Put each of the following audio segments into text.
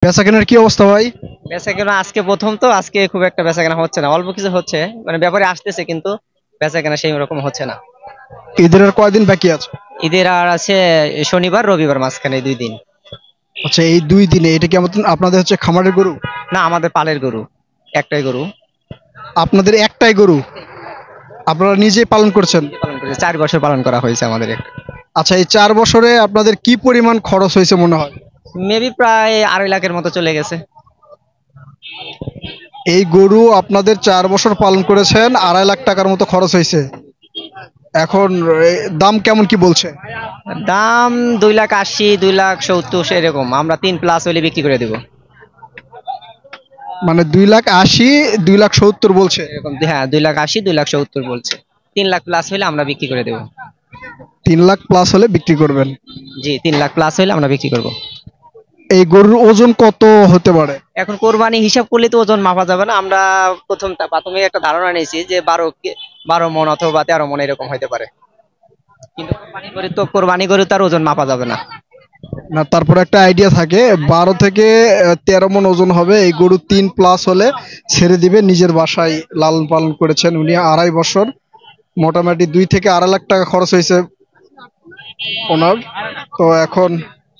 বেচাকেনার কি অবস্থা ভাই? বেচাকেনা আজকে প্রথম তো আজকে খুব একটা বেচাকেনা হচ্ছে না, অল্প কিছু হচ্ছে। মানে ব্যাপারে আসতেছে কিন্তু বেচাকেনা সেই রকম হচ্ছে না। ঈদের আর কয়দিন বাকি আছে? ঈদের আর আছে শনিবার রবিবার, মাঝখানে 2 দিন। আচ্ছা, এই 2 দিনে এটা কি আপনাদের হচ্ছে খামারের গরু? না, আমাদের পালের গরু, একটাই গরু। আপনাদের একটাই গরু? আপনারা নিজেই পালন করছেন? নিজে পালন করেছে, 4 বছর পালন করা হয়েছে আমাদের একটা। আচ্ছা, এই 4 বছরে আপনাদের কি পরিমাণ খরচ হয়েছে মনে হয়? মেবি প্রায় 2.5 লাখের মতো চলে গেছে। এই গরু আপনাদের 4 বছর পালন করেছেন, 2.5 লাখ টাকার মতো খরচ হয়েছে। এখন দাম কেমন কি বলছে? দাম 2,80,000, 2,70,000 এরকম। আমরা 3+ হলে বিক্রি করে দেবো। মানে 2,80,000, 2,70,000 বলছে? এরকম, হ্যাঁ, 2,80,000, 2,70,000 বলছে। 3 লাখ প্লাস হলে আমরা বিক্রি করে দেবো। 3 লাখ প্লাস হলে বিক্রি করবেন? জি, 3 লাখ প্লাস হলে আমরা বিক্রি করবো। এই গরুর ওজন কত হতে পারে? এখন কোরবানি হিসাব করলে তো ওজন মাপা যাবে না। আমরা প্রাথমিক একটা ধারণা নিয়েছি যে 12 মণ অথবা 13 মণ এরকম হতে পারে। কিন্তু কোরবানি গরু তার ওজন মাপা যাবে না। না, তারপর একটা আইডিয়া থাকে, 12 থেকে 13 মণ ওজন হবে। এই গরু 3+ হলে ছেড়ে দিবে। নিজের বাসায় লালন পালন করেছেন উনি 2.5 বছর। মোটামুটি 2 থেকে 2.5 লাখ টাকা খরচ হয়েছে ওনার। তো এখন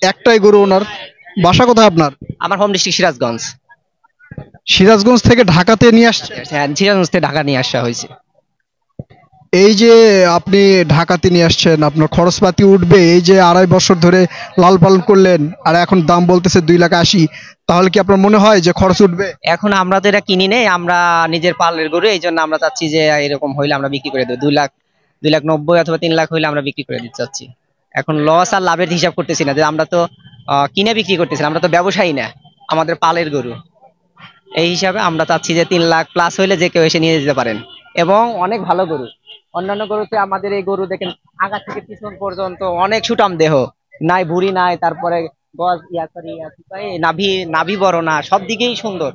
একটাই গরু ওনার। বাসা কোথায় আপনার? আমার হোম ডিস্ট্রিক্ট সিরাজগঞ্জ। সিরাজগঞ্জ থেকে ঢাকাতে নিয়ে আসছেন? হ্যাঁ, সিরাজগঞ্জ থেকে ঢাকা নিয়ে আসা হয়েছে। এই যে আপনি ঢাকাতে নিয়ে আসছেন, আপনার খরচপাতি উঠবে। এই যে 2.5 বছর ধরে লাল পালন করলেন আর এখন দাম বলতেছে 2,80,000, তাহলে কি আপনার মনে হয় যে খরচ উঠবে? এখন আমরা তো এটা কিনি নেই, আমরা নিজের পালের গরু, এই জন্য আমরা চাচ্ছি যে এরকম হইলে আমরা বিক্রি করে দেবো। 2 লাখ, 2,90,000 অথবা 3 লাখ হইলে আমরা বিক্রি করে দিতে চাচ্ছি। এখন লস আর লাভের হিসাব করতেছি না, যে আমরা তো কিনে বিক্রি করতেছি না, আমরা তো ব্যবসায়ী না, আমাদের পালের গরু। এই হিসাবে আমরা চাচ্ছি যে 3 লাখ প্লাস হইলে যে কেউ এসে নিয়ে যেতে পারেন। এবং অনেক ভালো গরু। অন্যান্য গরুতে আমাদের এই গরু দেখেন, আগা থেকে পিছন পর্যন্ত অনেক সুঠাম দেহ, নাই ভুঁড়ি নাই, তারপরে গজ নাভি নাভি বড় না, সব দিকেই সুন্দর।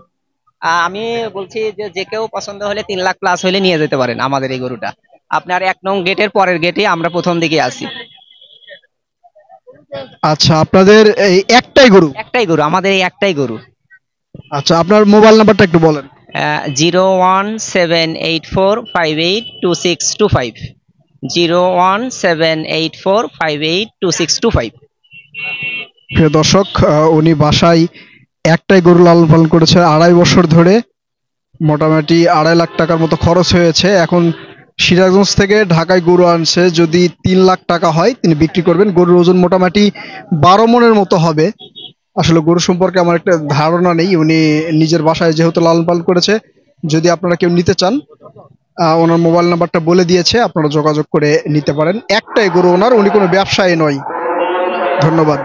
আমি বলছি যে যে কেউ পছন্দ হলে 3 লাখ প্লাস হলে নিয়ে যেতে পারেন আমাদের এই গরুটা। আপনার 1 নং গেটের পরের গেটে আমরা প্রথম দিকে আছি। আচ্ছা, আপনাদের এই একটাই গরু? একটাই গরু, আমাদের এই একটাই গরু। আচ্ছা, আপনার মোবাইল নাম্বারটা একটু বলেন। 01784582625। 01784582625। প্রিয় দর্শক, উনি বাসায় একটাই গরু লালন পালন করেছে 2.5 বছর ধরে। মোটামুটি 2.5 লাখ টাকার মতো খরচ হয়েছে। এখন সিরাজগঞ্জ থেকে ঢাকায় গরু আনছে। যদি 3 লাখ টাকা হয় তিনি বিক্রি করবেন। গরুর ওজন মোটামুটি 12 মণের মতো হবে। আসলে গরু সম্পর্কে আমার একটা ধারণা নেই। উনি নিজের বাসায় যেহেতু লালন পালন করেছে। যদি আপনারা কেউ নিতে চান, ওনার মোবাইল নাম্বারটা বলে দিয়েছে, আপনারা যোগাযোগ করে নিতে পারেন। একটাই গরু ওনার, উনি কোনো ব্যবসায়ী নয়। ধন্যবাদ।